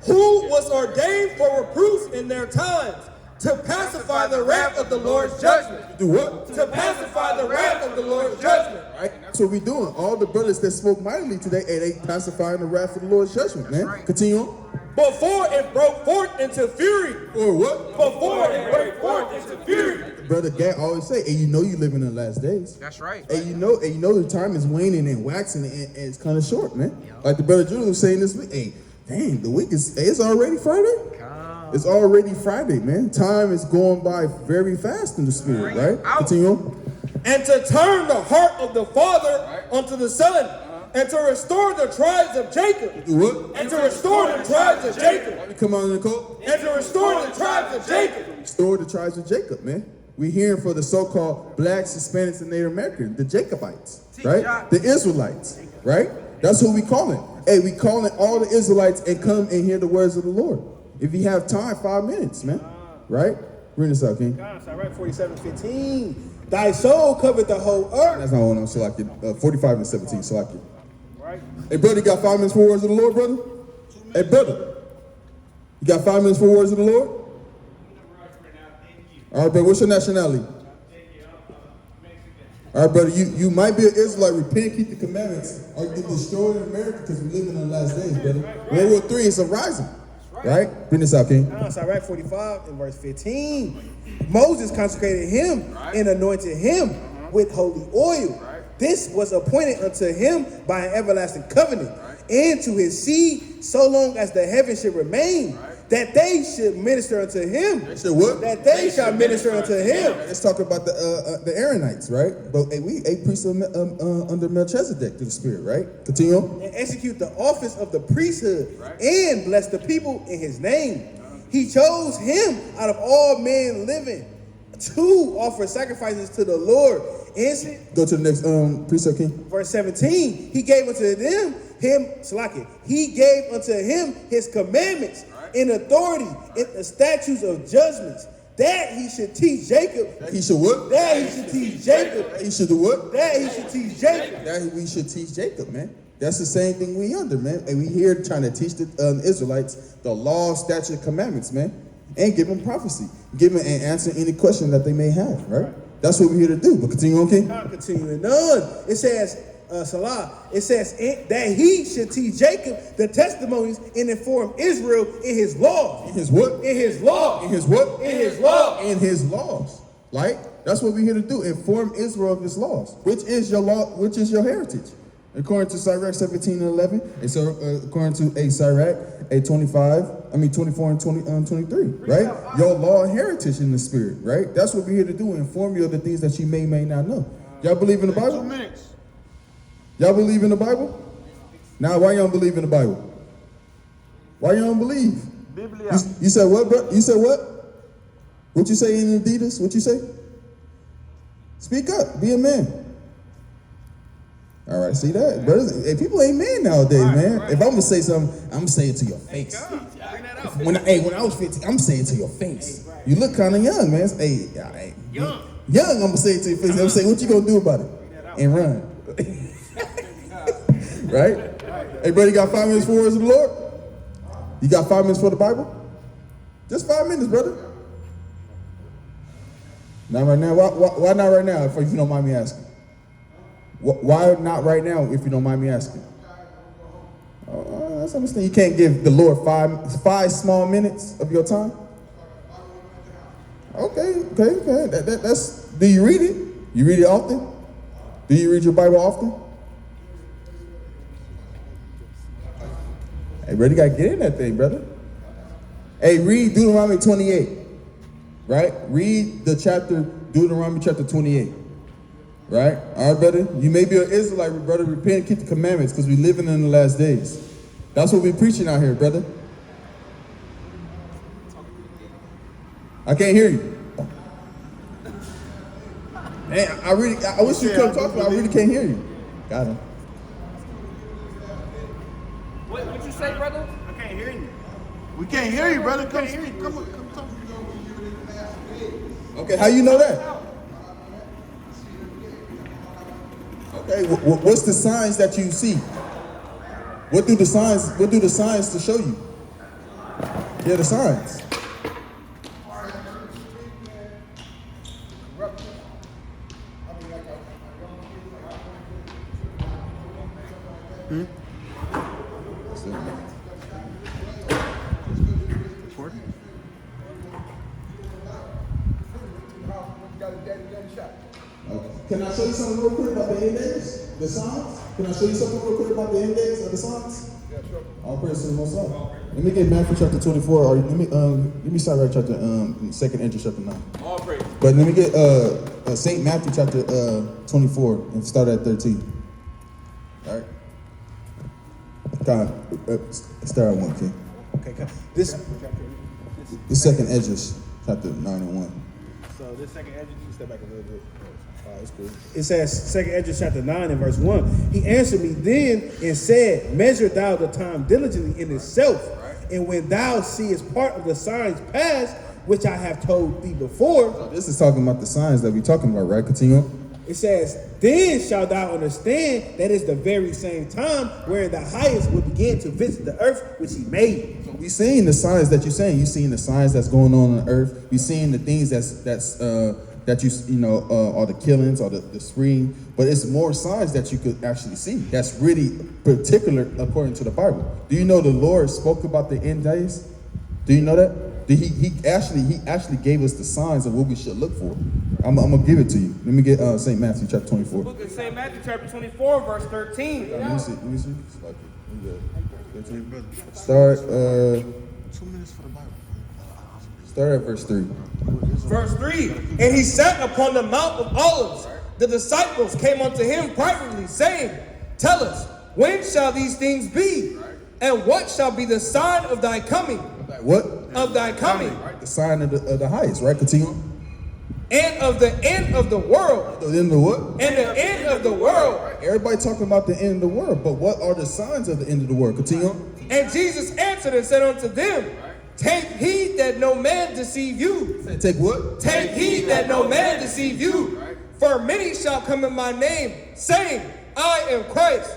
who was ordained for reproofs in their times, to pacify the wrath of the Lord's judgment. Do what? To pacify the wrath of the Lord's judgment. Right? That's what we're doing. All the brothers that spoke mightily today, and they pacifying the wrath of the Lord's judgment, man. Right. Continue on. Before it broke forth into fury. Or what? Before it broke forth into fury. Brother Gant always say, hey, you know you live in the last days. That's right. Hey, you know the time is waning and waxing, and it's kind of short, man. Like the brother Julian was saying this week, hey, dang, the week it's already Friday? It's already Friday, man. Time is going by very fast in the spirit, right? Continue on. And to turn the heart of the father unto the son, and to restore the tribes of Jacob. Do what? And to restore the tribes of Jacob. Come on, Nicole. And to restore the tribes of Jacob. Restore the tribes of Jacob, man. We're hearing for the so-called blacks, Hispanics, and Native Americans, the Jacobites, right? The Israelites, right? That's who we calling. Hey, we calling all the Israelites and come and hear the words of the Lord. If you have time, 5 minutes, man. Right? Bring this out, King. Gosh, all right, 47:15. Thy soul covered the whole earth. That's not what I'm selected. 45 and 17, selected. Right. Hey, brother, you got 5 minutes for words of the Lord, brother? Hey, brother, you got 5 minutes for words of the Lord? All right, brother, what's your nationality? All right, brother, you might be an Israelite, repent, keep the commandments, or you get destroyed in America because we live in the last days, brother. World War III is a rising. Right? Bring this out, King. It's all right, 45 and verse 15. Moses consecrated him and anointed him with holy oil. This was appointed unto him by an everlasting covenant, and to his seed so long as the heavens should remain, that they should minister unto him. They should what? That they shall minister unto him. Let's talk about the Aaronites, right? But hey, we priests under Melchizedek through the Spirit, right? Continue on. And execute the office of the priesthood and bless the people in his name. He chose him out of all men living to offer sacrifices to the Lord. Go to the next precept, King. Verse 17. He gave unto them He gave unto him his commandments in authority, in the statutes of judgments, that he should teach Jacob. That he should what? That he should teach Jacob. That he should do what? That he should teach Jacob. That we should teach Jacob, man. That's the same thing we under, man. And we here trying to teach the Israelites the law, statute, commandments, man. And give them prophecy. Give them and answer any question that they may have, right? That's what we're here to do. But continue on, King. Continuing on. It says, Salah, it says that he should teach Jacob the testimonies and inform Israel in his laws. In his what? In his law. In his what? In his law. In his laws. Right? That's what we're here to do. Inform Israel of his laws. Which is your law, which is your heritage. According to Sirach 17 and 11, and so according to Sirach 24 and 23, right? Your law and heritage in the spirit, right? That's what we're here to do, inform you of the things that you may not know. Y'all believe in the Bible? 2 minutes. Y'all believe in the Bible? Now, why you don't believe in the Bible? Why you don't believe? You said what, bro? You said what? What you say in Adidas? What you say? Speak up. Be a man. All right, see that? Brothers, hey, people ain't men nowadays, man. If I'm gonna say something, I'm gonna say it to your face. When I was 15, I'm saying it to your face. You look kind of young, man. Hey, young, I'm gonna say it to your face. I'm gonna say, what you gonna do about it? And run. Right? Hey, brother, you got 5 minutes for words of the Lord? You got 5 minutes for the Bible? Just 5 minutes, brother. Not right now. Why not right now, if you don't mind me asking? Why not right now, if you don't mind me asking? That's understand. You can't give the Lord five small minutes of your time? Okay. That's. Do you read it? You read it often? Do you read your Bible often? Hey, brother, you gotta get in that thing, brother. Hey, read Deuteronomy 28. Right? Read the chapter, Deuteronomy chapter 28. Right? All right, brother? You may be an Israelite, brother. Repent, keep the commandments, because we're living in the last days. That's what we're preaching out here, brother. I can't hear you. Man, I wish you could talk, but I really can't hear you. Got him. What you say, brother? I can't hear you. We can't hear you, brother. Come talk. Okay, how you know that? Okay, what's the signs that you see? What do the signs to show you? Yeah, the signs. Can I show you something real quick about the index, the signs? Can I show you something real quick about the index of the signs? Yeah, sure. All praise to the Most High. Let me get Matthew chapter 24, or let me start right chapter second entry chapter 9. All praise. But let me get Saint Matthew chapter 24 and start at 13. All right. God, start at 1, King. Okay, this second Esdras chapter 9 and 1. So this second Esdras, you can step back a little bit. That's cool. It says, second Esdras chapter 9 and verse 1. He answered me then and said, measure thou the time diligently in itself, and when thou seest part of the signs past, which I have told thee before. So this is talking about the signs that we're talking about, right? Continue. It says, then shalt thou understand that it's the very same time wherein the highest will begin to visit the earth which he made. So we seeing the signs that you're saying. You seeing the signs that's going on the earth. You seeing the things that you know, or the killings or the spring, but it's more signs that you could actually see. That's really particular according to the Bible. Do you know the Lord spoke about the end days? Do you know that? He actually gave us the signs of what we should look for. I'm gonna give it to you. Let me get St. Matthew chapter 24. Look at St. Matthew chapter 24, verse 13. Let me see. Start 2 minutes for the Bible. start at verse 3. Verse 3. And he sat upon the Mount of Olives. The disciples came unto him privately, saying, tell us, when shall these things be? And what shall be the sign of thy coming? What? Of thy coming. The sign of the highest, right? Continue. And of the end of the world. The end of what? And the end of the world. Everybody talking about the end of the world, but what are the signs of the end of the world? Continue. And Jesus answered and said unto them, take heed that no man deceive you. Take what? Take heed that no man deceive you. For many shall come in my name, saying, I am Christ.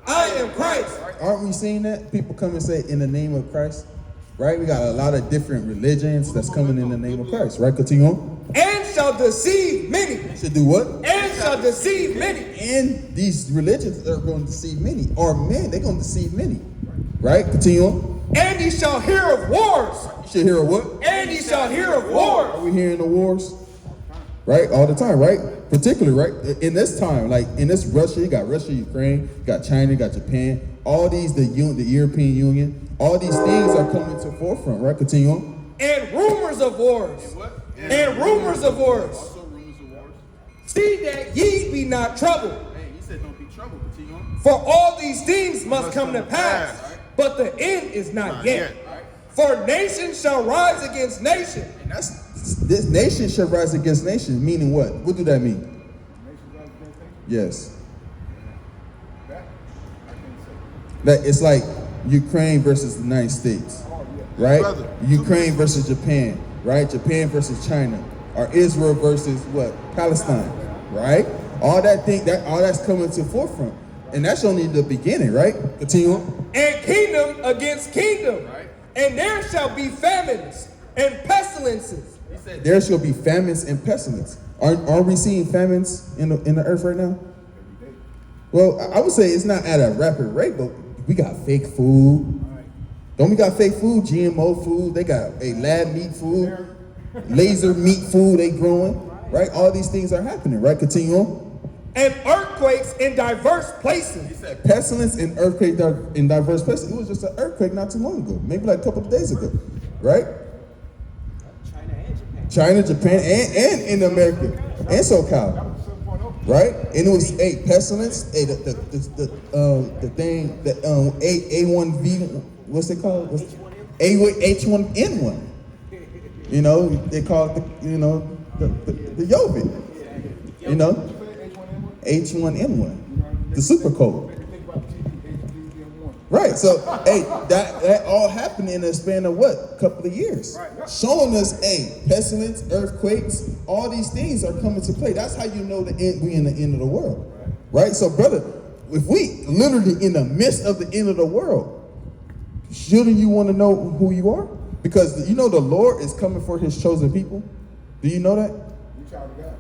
I am Christ. Aren't we seeing that? People come and say, in the name of Christ. Right? We got a lot of different religions that's coming in the name of Christ. Right? Continue on. And shall deceive many. Should do what? And shall deceive many. And these religions are going to deceive many. Or men, they're going to deceive many. Right? Continue on. And ye shall hear of wars. You should hear of what? And ye shall hear of wars. Are we hearing the wars? Right? All the time, right? Particularly, right? In this time, like in this Russia, you got Russia, Ukraine, you got China, you got Japan, all these, the European Union, all these things are coming to forefront, right? Continue on. And rumors of wars. And rumors of wars. Also rumors of wars. See that ye be not troubled. Hey, he said don't be troubled. Continue on. For all these things must come to pass, but the end is not yet. For nation shall rise against nation. And this nation shall rise against nation, meaning what? What do that mean? Yes. That it's like Ukraine versus the United States, right? Ukraine versus Japan, right? Japan versus China, or Israel versus what? Palestine, right? All that's coming to forefront, and that's only the beginning, right? Continue on. And kingdom against kingdom, and there shall be famines and pestilences. There shall be famines and pestilence. Aren't we seeing famines in the earth right now? Well, I would say it's not at a rapid rate, but we got fake food. Don't we got fake food? GMO food. They got a lab meat food, laser meat food they growing, right? All these things are happening, right? Continue on. And earthquakes in diverse places. Pestilence and earthquake in diverse places. It was just an earthquake not too long ago, maybe like a couple of days ago, right? China, Japan, and in America, and SoCal, right? And it was a pestilence, the thing that A1V, what's it called? H1N1. You know, they call it the Yovid. You know, H1N1, the super cold. Right, so hey, that all happened in a span of what? A couple of years. Showing us, hey, pestilence, earthquakes, all these things are coming to play. That's how you know we in the end of the world. Right? So brother, if we literally in the midst of the end of the world, shouldn't you want to know who you are? Because you know the Lord is coming for his chosen people. Do you know that? You child of God.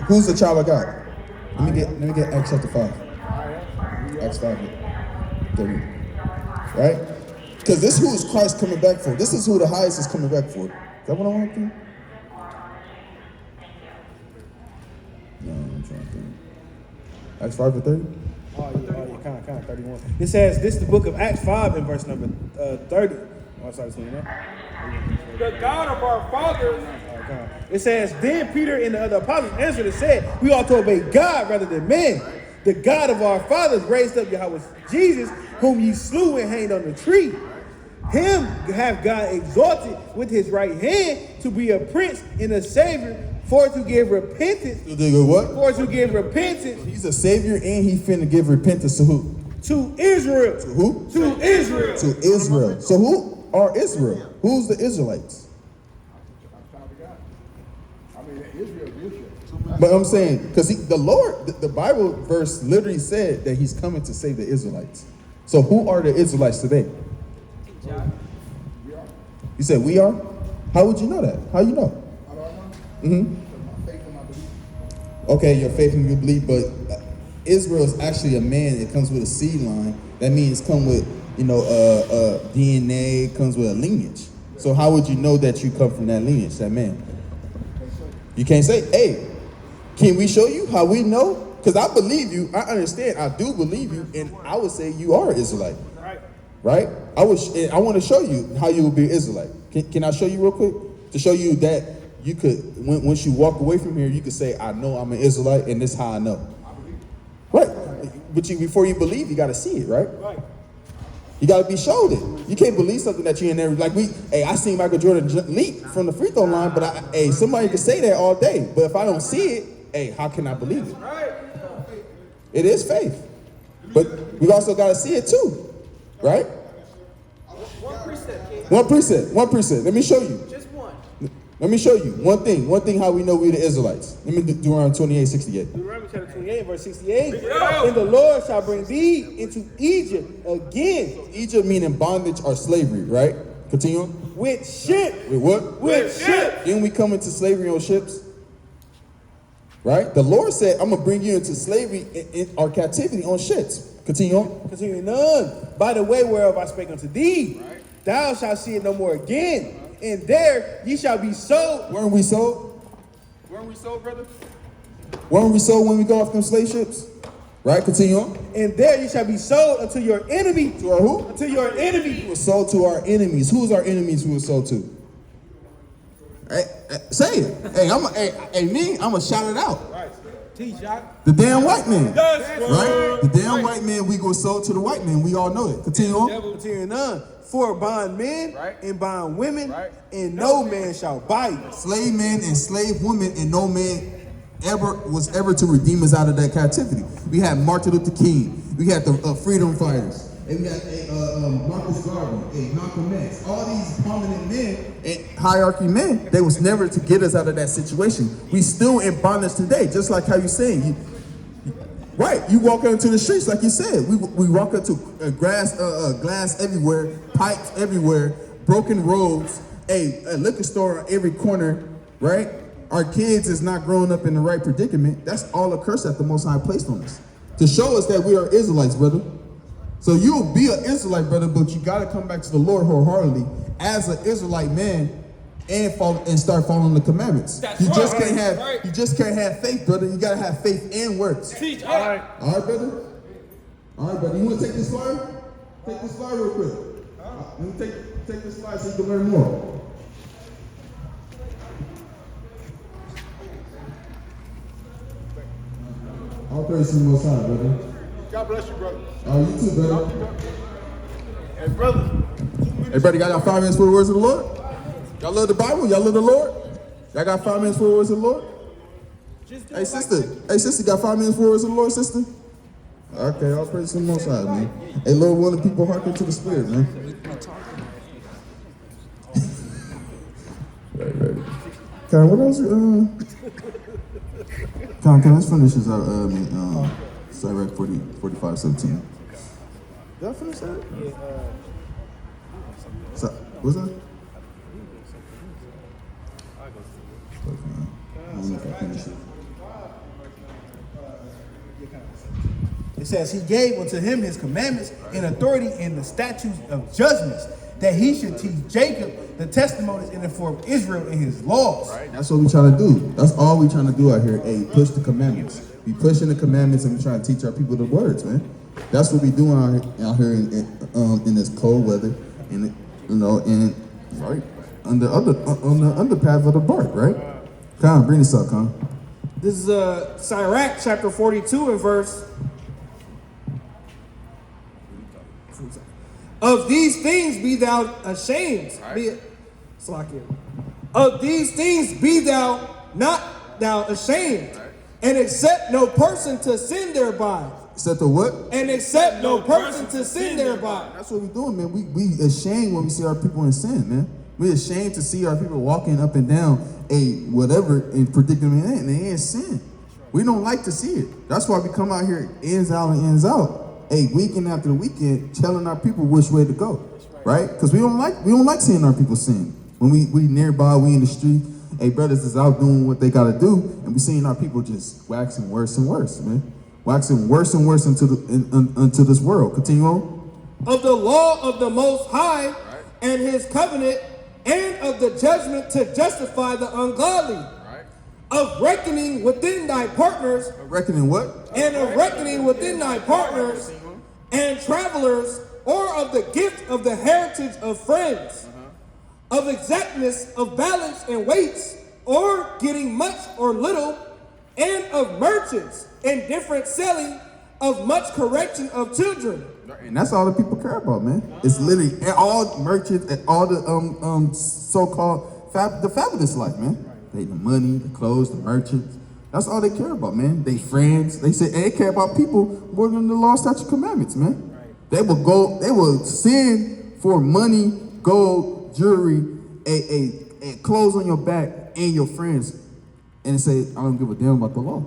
Who's the child of God? Let me get Acts chapter 5. Acts 5. 30. Right? Because this is who is Christ coming back for. This is who the highest is coming back for. Is that what I want to do? No, I'm trying to think. Acts 5 to 30? Oh, yeah, kind of 31. It says, this is the book of Acts 5 in verse number 30. Oh, sorry, The God of our fathers. It says, then Peter and the other apostles answered and said, we ought to obey God rather than men. The God of our fathers raised up Yahweh Jesus, whom ye slew and hanged on the tree. Him have God exalted with his right hand to be a prince and a savior, for to give repentance. To do what? For to give repentance. He's a savior and he finna give repentance to who? To Israel. To who? To Israel. To Israel. So who are Israel? Who's the Israelites? Child of God. I mean, Israel. But I'm saying, because the Lord, the Bible verse literally said that he's coming to save the Israelites. So who are the Israelites today? You said we are? How would you know that? How you know? How do I know? Mm-hmm. My faith and my belief. Okay, your faith and your belief, but Israel is actually a man. It comes with a seed line. That means come with, DNA, comes with a lineage. So how would you know that you come from that lineage, that man? You can't say, hey, can we show you how we know? Because I believe you. I understand. I do believe you. And I would say you are an Israelite. Right? I want to show you how you will be an Israelite. Can I show you real quick? To show you that you could, once you walk away from here, you could say, I know I'm an Israelite, and this is how I know. Right. But before you believe, you got to see it, right? Right. You got to be showed it. You can't believe something that you ain't never, like I seen Michael Jordan leap from the free throw line, but somebody can say that all day. But if I don't see it, how can I believe it? It is faith. But we also got to see it too. Right? One precept. Let me show you. Just one. Let me show you. One thing how we know we're the Israelites. Let me do around 28:68. Deuteronomy chapter 28, verse 68. And the Lord shall bring thee into Egypt again. Egypt meaning bondage or slavery, right? Continue on. With ships. With what? With ships. Didn't we come into slavery on ships? Right? The Lord said, I'm going to bring you into slavery or captivity on ships. Continue on. Continuing on. By the way whereof I spake unto thee, thou shalt see it no more again. And there ye shall be sold. Weren't we sold? Weren't we sold, brother? Weren't we sold when we go off them slave ships? Right? Continue on. And there you shall be sold unto your enemy. To our who? Unto your enemy. We were sold to our enemies. Who's our enemies we were sold to? Hey, say it. I'm gonna shout it out. The damn white man. Right? The damn white man, we go sold to the white man. We all know it. Continue on. Continuing on. For bond men and bond women, and no man shall buy you. Slave men and slave women, and no man was ever to redeem us out of that captivity. We had Martin Luther King. We had the freedom fighters. And we got Marcus Garvey, Malcolm X. All these prominent men and hierarchy men, they was never to get us out of that situation. We still in bondage today, just like how you saying. Right, you walk out into the streets like you said. We walk into glass everywhere, pipes everywhere, broken roads, a liquor store on every corner, right? Our kids is not growing up in the right predicament. That's all a curse that the Most High placed on us. To show us that we are Israelites, brother. So you'll be an Israelite, brother, but you got to come back to the Lord wholeheartedly as an Israelite man and start following the commandments. You just can't have faith, brother. You got to have faith and works. All right, brother. All right, brother. You want to take this flyer? Take this flyer real quick. Let me take this flyer so you can learn more. All praise to the Most High, brother. God bless you, brother. Oh, you too, brother. Hey, brother. Hey, brother, y'all got 5 minutes for the words of the Lord? Y'all love the Bible? Y'all love the Lord? Y'all got 5 minutes for the words of the Lord? Hey, sister. Hey, sister, got 5 minutes for the words of the Lord, sister? Okay, all praise to the Most High, man. Hey, Lord, willing people hearken to the Spirit, man. Right. Karen, what else? Karen, let's finish this out. Sirach 45:17. Did I finish that? So, what's that? finish it. It says he gave unto him his commandments and authority and the statutes of judgments, that he should teach Jacob the testimonies and inform Israel in his laws. Right. That's what we trying to do. That's all we trying to do out here. Hey, push the commandments. We pushing the commandments and we trying to teach our people the words, man. That's what we doing out here in this cold weather, and right on the underpath of the Bart, right? Con, bring this up, Con. This is Sirach chapter 42 and verse. Of these things be thou ashamed. Of these things be thou not thou ashamed, and accept no person to sin thereby. Except the what? And accept no person to sin thereby. That's what we doing, man. We ashamed when we see our people in sin, man. We ashamed to see our people walking up and down whatever in predicament and they in sin. We don't like to see it. That's why we come out here ends out and ends out. Weekend after weekend, telling our people which way to go, right? Because we don't like seeing our people sin. When we nearby, we in the street, brothers is out doing what they gotta do, and we seeing our people just waxing worse and worse, man. Waxing worse and worse into this world. Continue on. Of the law of the Most High and his covenant, and of the judgment to justify the ungodly. Of reckoning within thy partners. Reckoning what? And of reckoning within thy partners and travelers, or of the gift of the heritage of friends, of exactness of balance and weights, or getting much or little, and of merchants and different selling, of much correction of children. And that's all the people care about, man. It's literally all merchants and all the so-called the fabulous life, man. They the money, the clothes, the merchants. That's all they care about, man. They friends. They say they care about people more than the law, statute, commandments, man. They will sin for money, gold, jewelry, a clothes on your back, and your friends, and say, I don't give a damn about the law.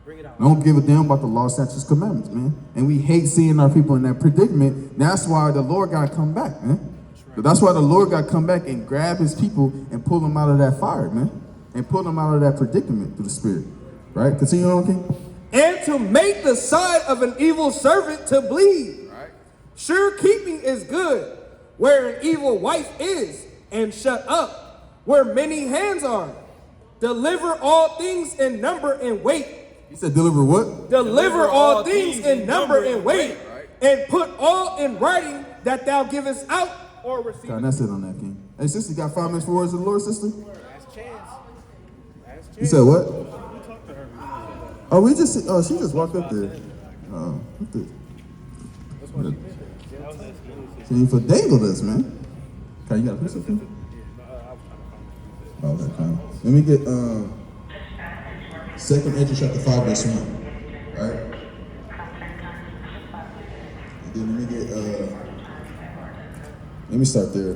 I don't give a damn about the law, statutes, commandments, man. And we hate seeing our people in that predicament. That's why the Lord got to come back, man. That's why the Lord got to come back and grab his people and pull them out of that fire, man. And pull them out of that predicament through the Spirit. Right? Continue on, King. And to make the side of an evil servant to bleed. Right. Sure keeping is good, where an evil wife is, and shut up, where many hands are. Deliver all things in number and weight. He said deliver what? Deliver all things in number and weight, and put all in writing that thou givest out or receive. God, that's it on that, King. Hey, sister, you got 5 minutes for words of the Lord, sister? You said what? Oh, she just walked up there. She ain't for dangle this, man. Okay, you got a piece of food? Oh, okay, fine. Let me get 2nd Ezra chapter 5, verse 1. Right? And then let me start there.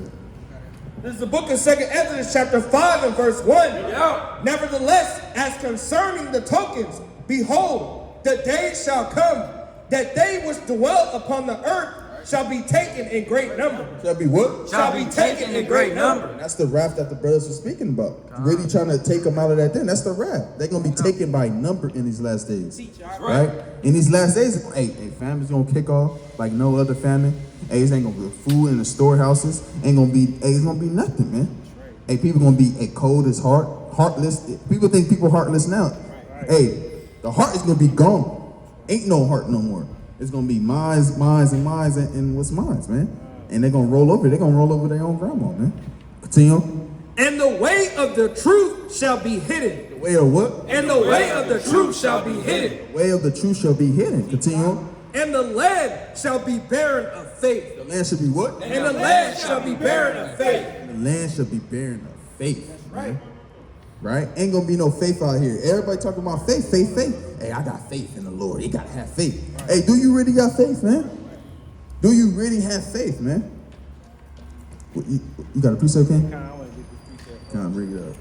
This is the book of 2nd Ezra, chapter 5 and verse 1. Yeah. Nevertheless, as concerning the tokens, behold, the day shall come that they which dwell upon the earth shall be taken in great number. Shall be what? Shall be taken in great number. That's the wrath that the brothers were speaking about. Really trying to take them out of that thing. That's the wrath. They're going to be taken by number in these last days. Right? In these last days, famine's going to kick off like no other famine. This ain't going to be food in the storehouses. It's going to be nothing, man. People going to be cold as heartless. People think people heartless now. The heart is going to be gone. Ain't no heart no more. It's going to be mines, and what's mines, man. And they're going to roll over. They're going to roll over their own grandma, man. Continue. And the way of the truth shall be hidden. The way of what? And the way of the truth shall be hidden. The way of the truth shall be hidden. Continue. And the land shall be barren of faith. The land shall be what? And the land shall be barren of faith. And the land shall be barren of faith. Right? Right? Ain't gonna be no faith out here. Everybody talking about faith. I got faith in the Lord. You gotta have faith. Do you really got faith, man? Do you really have faith, man? You got a precept, Ken? Can I bring it up?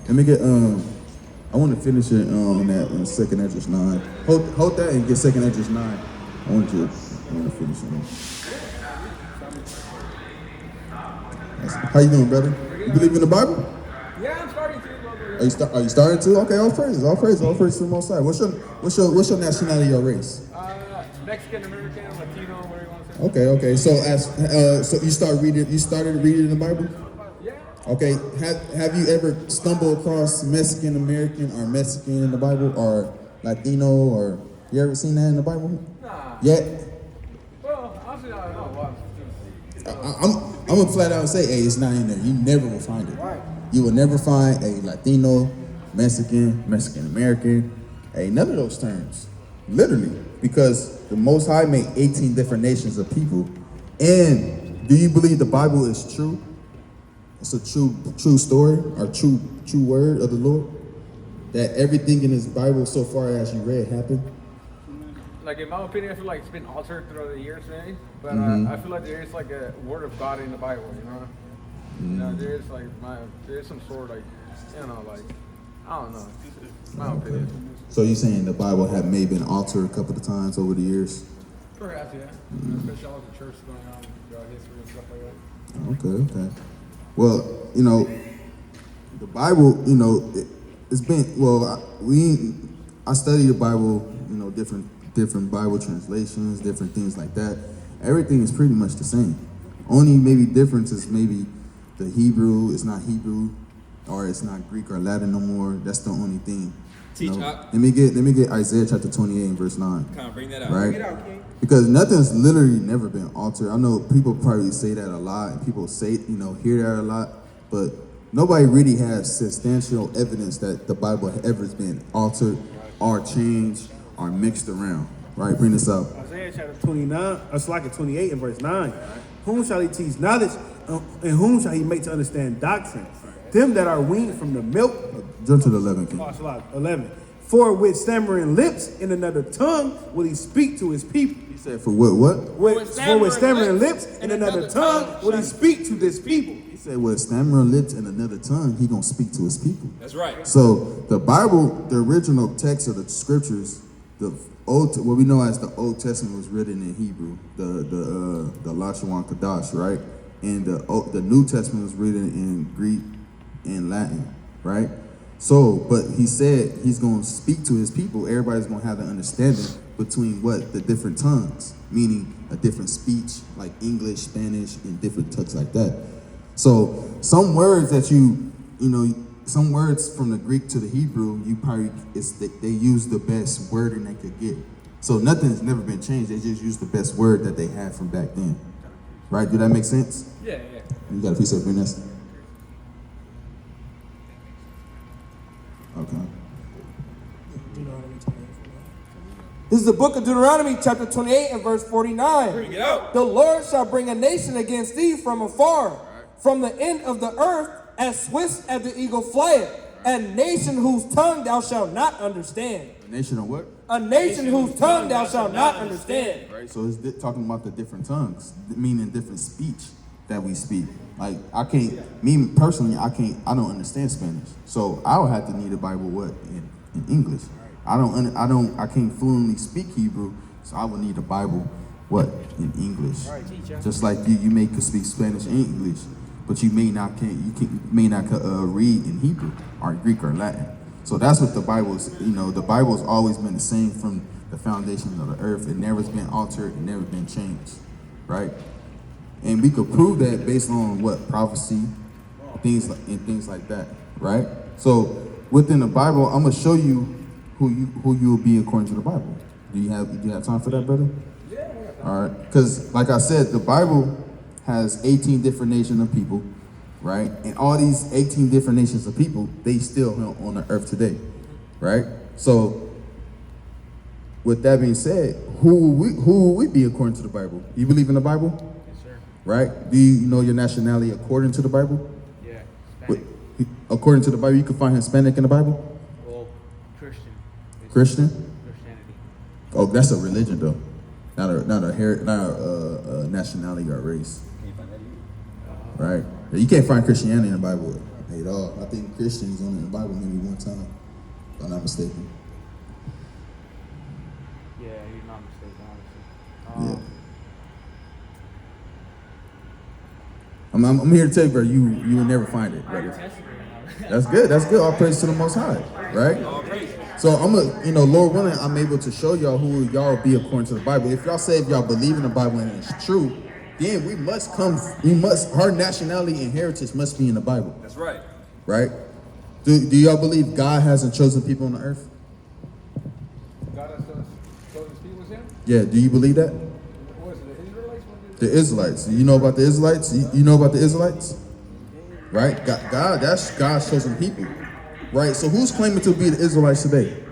Let me get I want to finish it on that in 2nd Ezra 9. Hold that and get 2nd Ezra 9. I want to finish it. How you doing, brother? You believe in the Bible? Yeah, I'm starting to. Are you starting to? Okay, all praises to the Most High. What's your nationality or race? Mexican, American, Latino, whatever you want to say. Okay. So you started reading the Bible? Yeah. Okay. Have you ever stumbled across Mexican American or Mexican in the Bible or Latino or you ever seen that in the Bible? Nah. Yet? Well, honestly, I don't know. I'm gonna flat out say, hey, it's not in there. You never will find it. You will never find a Latino, Mexican American, none of those terms. Literally. Because the Most High made 18 different nations of people. And do you believe the Bible is true? It's a true story or true word of the Lord? That everything in this Bible so far as you read happened? Like, in my opinion, I feel like it's been altered throughout the years, maybe. But I feel like there is like a word of God in the Bible, you know? You know, there's like there's some sort like, you know, like, I don't know. It's my opinion. So you're saying the Bible have maybe been altered a couple of times over the years? Perhaps, yeah. Especially all the church going on throughout history and stuff like that. Okay. Well, you know, the Bible, you know, it's been, well, I study the Bible, you know, different Bible translations, different things like that. Everything is pretty much the same. Only maybe difference is maybe the Hebrew is not Hebrew, or it's not Greek or Latin no more. That's the only thing. You know? Let me get Isaiah chapter 28 and verse 9. Kind of bring that out. Right? Bring it out, King. Because nothing's literally never been altered. I know people probably say that a lot, and people say, you know, hear that a lot, but nobody really has substantial evidence that the Bible ever has been altered or changed or mixed around. Right? Bring this up. Isaiah chapter 29, it's like 28 and verse 9. Whom shall he teach knowledge, and whom shall he make to understand doctrine? Them that are weaned from the milk. Jump to the 11, King. 11. For with stammering lips in another tongue will he speak to his people. He said, for what? For with stammering lips in another tongue will he speak to this people. He said, with stammering lips in another tongue, he gonna speak to his people. That's right. So the Bible, the original text of the scriptures, what we know as the Old Testament was written in Hebrew, the Lashon Kadash, right? And the New Testament was written in Greek and Latin, right? So, but he said he's going to speak to his people. Everybody's going to have an understanding between the different tongues, meaning a different speech, like English, Spanish, and different tongues like that. So some words that some words from the Greek to the Hebrew, they use the best wording they could get. So nothing's never been changed. They just use the best word that they had from back then. Right? Do that make sense? Yeah. You got a piece of Vanessa? Okay. This is the book of Deuteronomy, chapter 28 and verse 49. Bring it out. The Lord shall bring a nation against thee from afar, from the end of the earth, as swift as the eagle flieth, a nation whose tongue thou shalt not understand. A nation of what? A nation whose tongue thou shalt not understand. Right. So it's talking about the different tongues, meaning different speech that we speak. Like I don't understand Spanish, so I would have to need a Bible in English. I can't fluently speak Hebrew, so I would need a Bible in English. Just like you may could speak Spanish and English, but you may not read in Hebrew or Greek or Latin. So that's what the Bible is. You know, the Bible has always been the same from the foundation of the earth. It never's been altered. It never been changed, right? And we could prove that based on prophecy, things like that, right? So within the Bible, I'm gonna show you who you will be according to the Bible. Do you have time for that, brother? Yeah. All right, because like I said, the Bible has 18 different nations of people, right? And all these 18 different nations of people, they still on the earth today, right? So with that being said, who will we be according to the Bible? You believe in the Bible? Yes, sir. Right? Do you know your nationality according to the Bible? Yeah. Hispanic. According to the Bible, you can find Hispanic in the Bible? Well, Christian. Christian? Christianity. Oh, that's a religion though. Not a nationality or race. Right? You can't find Christianity in the Bible at all. I think Christian is only in the Bible maybe one time, if I'm not mistaken. Yeah, you're not mistaken, honestly. Yeah. I'm here to tell you, bro, you will never find it, I already brother. tested it. That's good. That's good. All praise to the Most High, right? So I'm Lord willing, I'm able to show y'all who y'all be according to the Bible. If y'all say if y'all believe in the Bible and it's true, then our nationality and heritage must be in the Bible. That's right. Right? Do y'all believe God hasn't chosen people on the earth? God has chosen people with him? Yeah, do you believe that? What is it, the Israelites? The Israelites. You know about the Israelites? You know about the Israelites? Right? God, that's God's chosen people. Right? So who's claiming to be the Israelites today?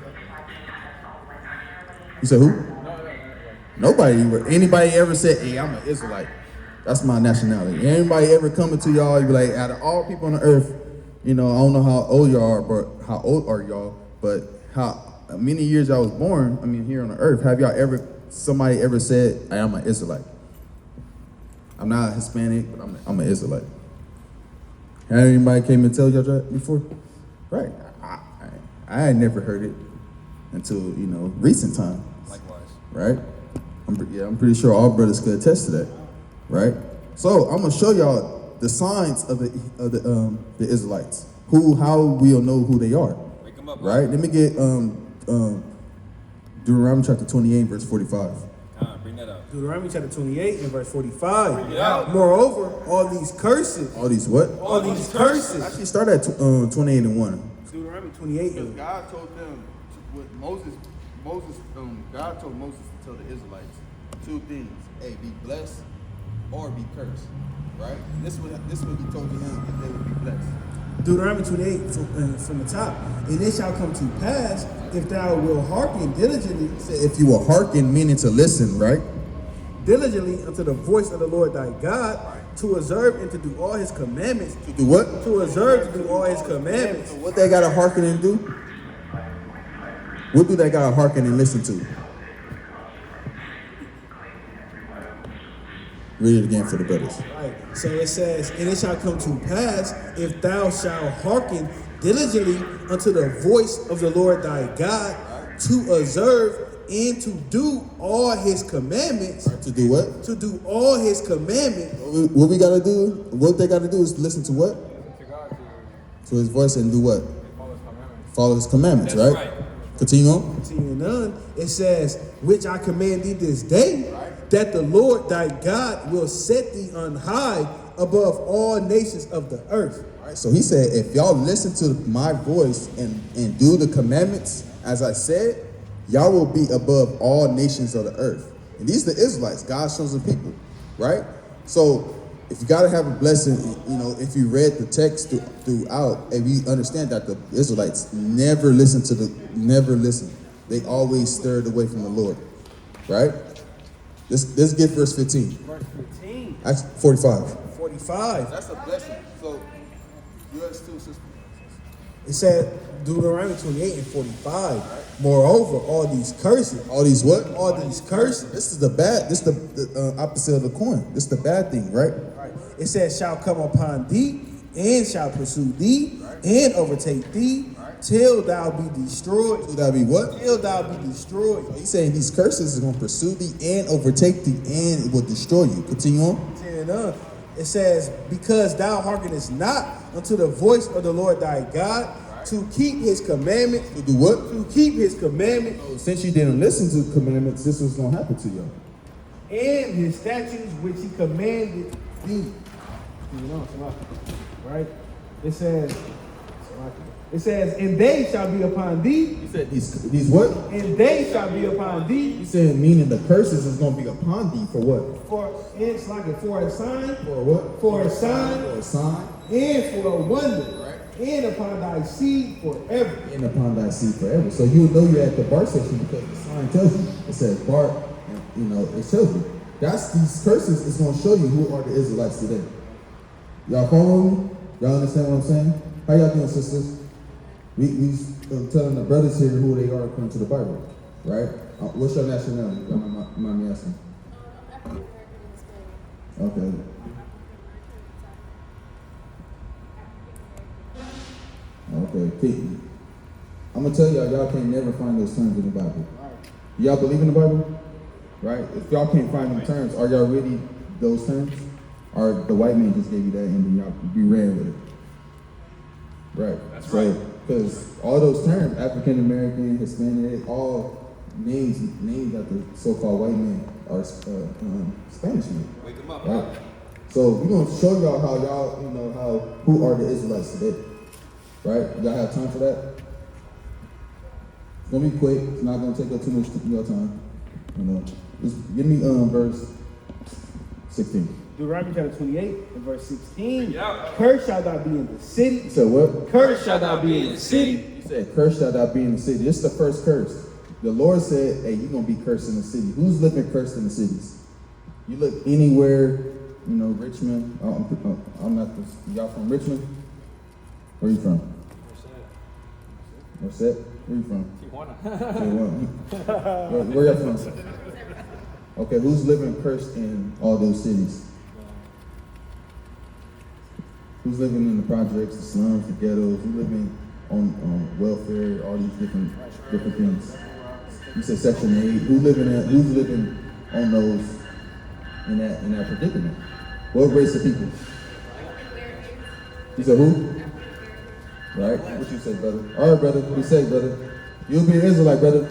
You said who? Nobody. Anybody ever said, hey, I'm an Israelite? That's my nationality. Anybody ever coming to y'all, you be like, out of all people on the earth, I don't know how old y'all are, but how old are y'all? But how many years y'all was born, here on the earth, have somebody ever said, hey, I'm an Israelite? I'm not Hispanic, but I'm an Israelite. Have anybody came and tell y'all that before? Right. I had never heard it until, recent times. Likewise. Right? I'm pretty sure all brothers could attest to that. Right? So I'm gonna show y'all the signs of the Israelites. How we'll know who they are. Wake 'em up. Right? Let me get Deuteronomy chapter 28, verse 45. Bring that up. Deuteronomy chapter 28 and verse 45. Yeah. Moreover, all these curses. All these what? All these curses. Actually start at 28 and 1. Deuteronomy 28 Because and God told them, God told Moses to tell the Israelites two things: hey, be blessed or be cursed. Right? This is what he told them that they would be blessed. Deuteronomy 28 from the top. And it shall come to pass if thou wilt hearken diligently. If you will hearken, meaning to listen, right? Diligently unto the voice of the Lord thy God, to observe and to do all his commandments. To do what? To observe to do all his commandments. So what they gotta hearken and do? What do they gotta hearken and listen to? Read it again for the brothers. Right. So it says, and it shall come to pass if thou shalt hearken diligently unto the voice of the Lord thy God, to observe and to do all his commandments. To do what? To do all his commandments. What we gotta do? What they gotta do is listen to what? To God, To his voice and do what? follow his commandments. Follow his commandments, That's right? right. Continue on. Continuing on, it says, which I command thee this day, that the Lord thy God will set thee on high above all nations of the earth. Right, so he said, if y'all listen to my voice and do the commandments, as I said, y'all will be above all nations of the earth. And these are the Israelites, God's chosen people, right? So if you got to have a blessing, if you read the text throughout, and you understand that the Israelites never listen. They always stirred away from the Lord, right? Let's get verse 15. Verse 15. That's 45. 45. That's a blessing. So, yours too, sister. It said, Deuteronomy 28 and 45. Moreover, all these curses. All these what? All these curses. This is the bad. This is the opposite of the coin. This is the bad thing, right? Right. It says, shall come upon thee, and shall pursue thee, and overtake thee, till thou be destroyed. So that be what? Till thou be destroyed. He's saying these curses is going to pursue thee and overtake thee, and it will destroy you. Continue on. And it says, because thou hearkenest not unto the voice of the Lord thy God, to keep his commandments. To do what? To keep his commandments. Since you didn't listen to the commandments, this was going to happen to you. And his statutes which he commanded thee. Right? It says, and they shall be upon thee. He said these what? And they shall be upon thee. He said meaning the curses is going to be upon thee for what? For it's like for a sign. For what? For a sign. For a sign. And for a wonder. And upon thy seed forever. And upon thy seed forever. So you will know you're at the Bart section because the sign tells you. It says Bart, and it tells you. These curses is going to show you who are the Israelites today. Y'all following me? Y'all understand what I'm saying? How y'all doing, sisters? We telling the brothers here who they are according to the Bible, right? What's your nationality? Y'all mind me asking? Okay. Okay. I'm gonna tell y'all can't never find those terms in the Bible. Y'all believe in the Bible? Right? If y'all can't find them terms, are y'all really those terms? Or the white man just gave you that and then you ran with it? Right. That's right. Because all those terms, African American, Hispanic, all names after so-called white men are Spanish men. Wake them up. Right. So we're gonna show y'all how who are the Israelites today. Right? Y'all have time for that? It's gonna be quick. It's not gonna take up too much of your time. Just give me verse 16. Deuteronomy chapter 28 and verse 16. Cursed shall thou be in the city. You said what? Cursed shall thou be in the city. You said, cursed shall thou be in the city. This is the first curse. The Lord said, hey, you're going to be cursed in the city. Who's living cursed in the cities? You look anywhere, Richmond. I'm not this. Y'all from Richmond? Where you from? Merced. Where you from? Tijuana. Where y'all from? Okay, who's living cursed in all those cities? Who's living in the projects, the slums, the ghettos? Who's living on welfare, all these different things? You said Section 8. Who's living on those in that predicament? What race of people? You said who? Right? What you say, brother? All right, brother. What you say, brother? You'll be an Israelite, brother.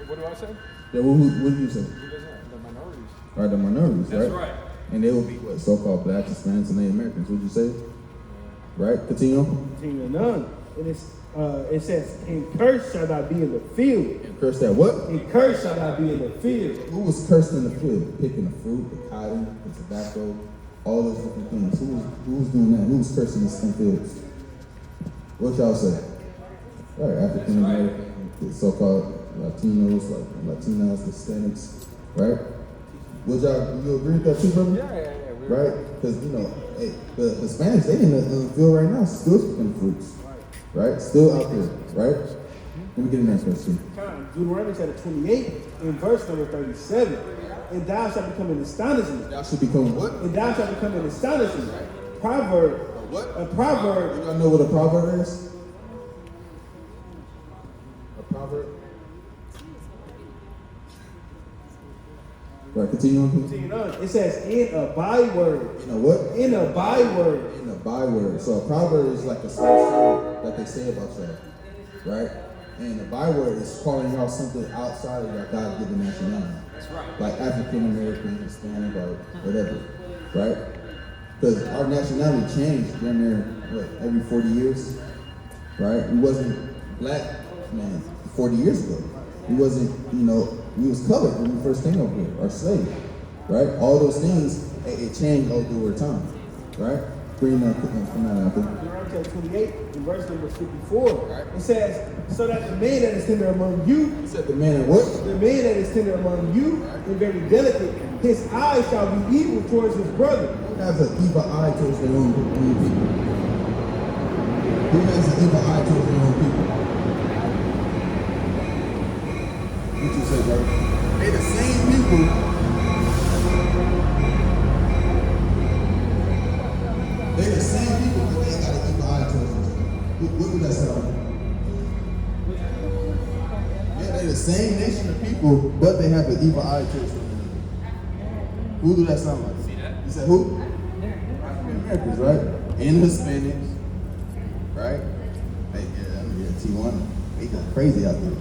What do I say? Yeah, what do you say? The minorities. Right, the minorities, right? That's right. And they will be what? So-called blacks, Hispanics, and Native Americans. What'd you say? Right? Continue. Continue on. And it says, and cursed shall thou be in the field. And cursed that what? And cursed shall thou be in the field. Who was cursed in the field? Picking the fruit, the cotton, the tobacco, all those different things. Who was doing that? Who was cursing the fields? What y'all say? All right, African American, the so-called Latinos, Hispanics, right? Would you agree with that too, brother? Yeah. Right? Because, the Hispanics, they in the field right now, still picking fruits. Right? Still out there, right? Let me get in that question. Deuteronomy chapter 28 in verse number 37. And thou shalt become an astonishment. Y'all should become what? And thou shalt become an astonishment. Proverb. What? A proverb. Y'all know what a proverb is? A proverb? Right, continue on. It says, in a byword. In a what? In a byword. In a byword. So a proverb is like a story that they say about you, right? And a byword is calling out something outside of your God-given nationality. That's right. Like African American, Hispanic, or whatever, right? Because our nationality changed during every 40 years, right? We wasn't black, 40 years ago. We wasn't, we was colored when we first came over here, or slave, right? All those things, it changed over time, right? Bring that from that out there. Deuteronomy chapter 28, in verse number 54, right? It says, so that the man that is tender among you, You said the man that what? the man that is tender among you, and very delicate, his eye shall be evil towards his brother. Who has an evil eye towards their own people? Who has an evil eye towards their own people? What you say, brother? They the same people. They the same people, but they got an evil eye towards each other. What do that sound like? Yeah, they the same nation of people, but they have an evil eye towards each other. Who do that sound like? You said who? African Americans, right? And Hispanics, right? Tijuana. They go crazy out there,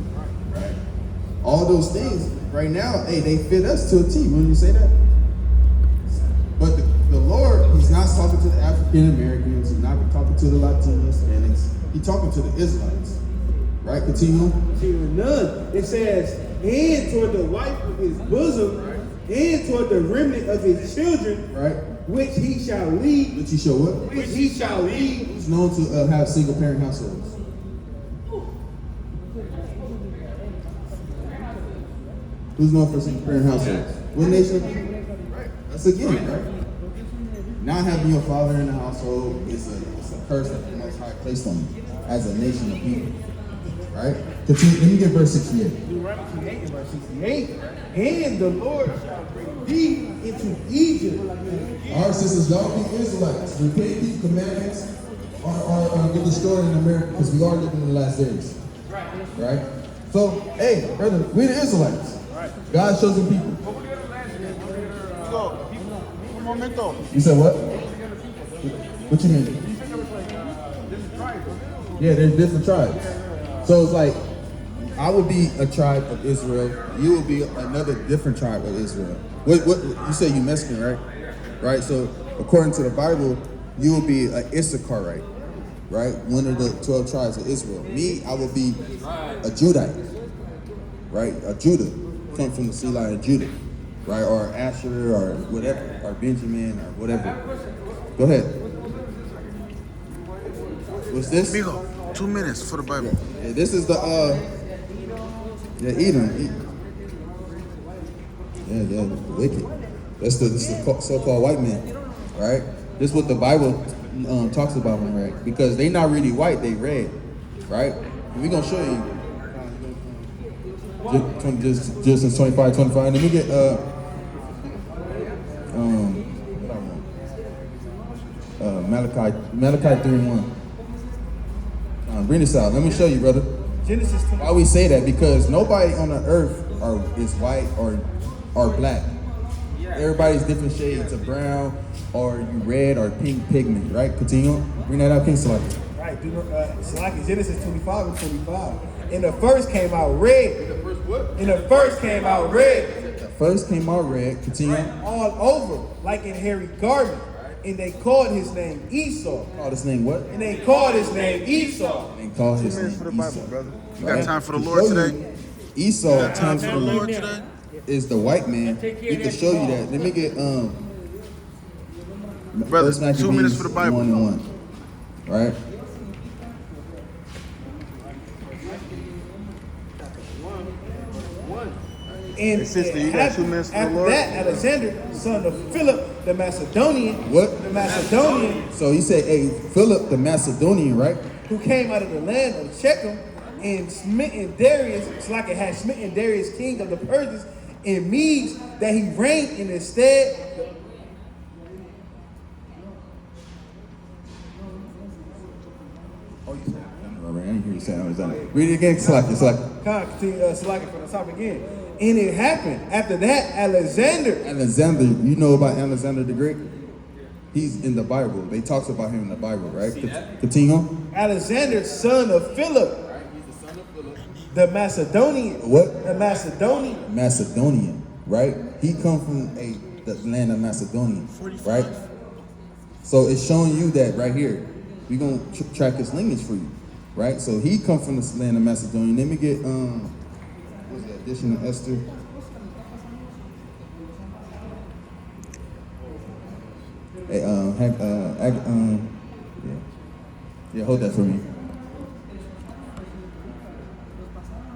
right? All those things right now, they fit us to a T. Wouldn't you say that? But the Lord, He's not talking to the African Americans. He's not talking to the Latinos, Hispanics. He's talking to the Israelites, right? Continue. None. It says, and toward the wife of his bosom, and toward the remnant of his children, Right? which he shall lead. Which he shall what? Which he shall lead. He's known to have single parent households. Who's known for single parent households? What nation? Right. That's again, right? Not having your father in the household is a curse that the Most High placed on you as a nation of people. Right? Continue. Let me get verse 68. Deuteronomy 28 and verse 68. And the Lord shall bring thee into Egypt. Our sisters, y'all be Israelites. Repent these commandments or get destroyed in America because we are living in the last days. Right? So, hey, brother, we the Israelites. God's chosen people. You said what? What you mean? This is Christ, wasn't it? Yeah, there's different tribes. So it's like, I would be a tribe of Israel. You would be another different tribe of Israel. What you say you Mexican, right? Right. So according to the Bible, you will be an Issacharite, right? One of the 12 tribes of Israel. Me, I will be a Judite, right? A Judah, come from the sea line of Judah, right? Or Asher, or whatever, or Benjamin, or whatever. Go ahead. What's this? Mijo, 2 minutes for the Bible. Yeah, this is the Edom. Yeah, wicked. This is the so-called white man, right? This is what the Bible talks about them, right? Because they not really white, they red, right? And we gonna show you. Just since 25. Let me get what I want. Malachi 3:1. Bring this out. Let me show you, brother. Genesis 20. Why we say that? Because nobody on the earth is white or black. Everybody's different shades of brown or you red or pink pigment, right? Continue. Bring that out, King Salaki. Right, Salaki, Genesis 25 and 25. And the first came out red. The first what? And the first came out red. The first came out red. Continue. All over, like in hairy garment. And they called his name Esau. Called his name what? And they called his name Esau. They called his name For the Bible, Esau. brother. You Right? got time for the To Lord show today? you, Esau, time for the Lord Lord today? is the white man. We can show you that. Let me get Brother, First 2 Maccabees minutes for the Bible. 1:1. Right? And Hey, sister, you got 2 minutes for the after Lord? that, Alexander, son of Philip the Macedonian. What? The Macedonian, So he said, hey, Philip the Macedonian, right? who came out of the land of Shechem and smitten Darius, it's like it had smitten Darius, king of the Persians, and Medes, that he reigned in his stead. Oh, you said I didn't hear you say Alexander. Read it again, Salaki. Salaki from the top again. And it happened after that, Alexander. Alexander, you know about Alexander the Great? He's in the Bible. They talks about him in the Bible, right? Continue. Alexander, son of Philip, the Macedonian. What? The Macedonian. Macedonian, right? He come from the land of Macedonia, right? So it's showing you that right here. We're gonna track his lineage for you, right? So he come from the land of Macedonia. Let me get what's that? Addition of Esther. Hey, yeah, hold that for me.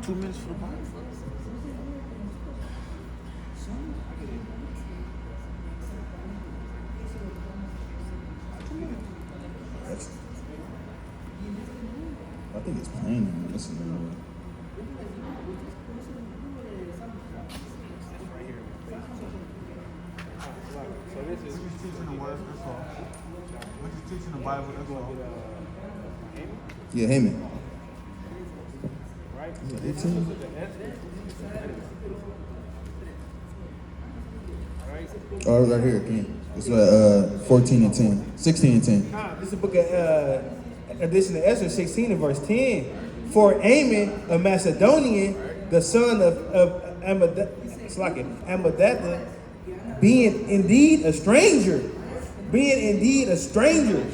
2 minutes for the Bible. I think it's plain. Listen to me. So this is teaching the words, that's all. We're just teaching the Bible, that's all. Yeah, Haman. Right? Yeah, 18. Oh, right here again. It's 14 and 10. 16 and 10. This is the book of edition of Esther 16 and verse 10. For Ammon, a Macedonian, the son of Amadatta, being indeed a stranger. You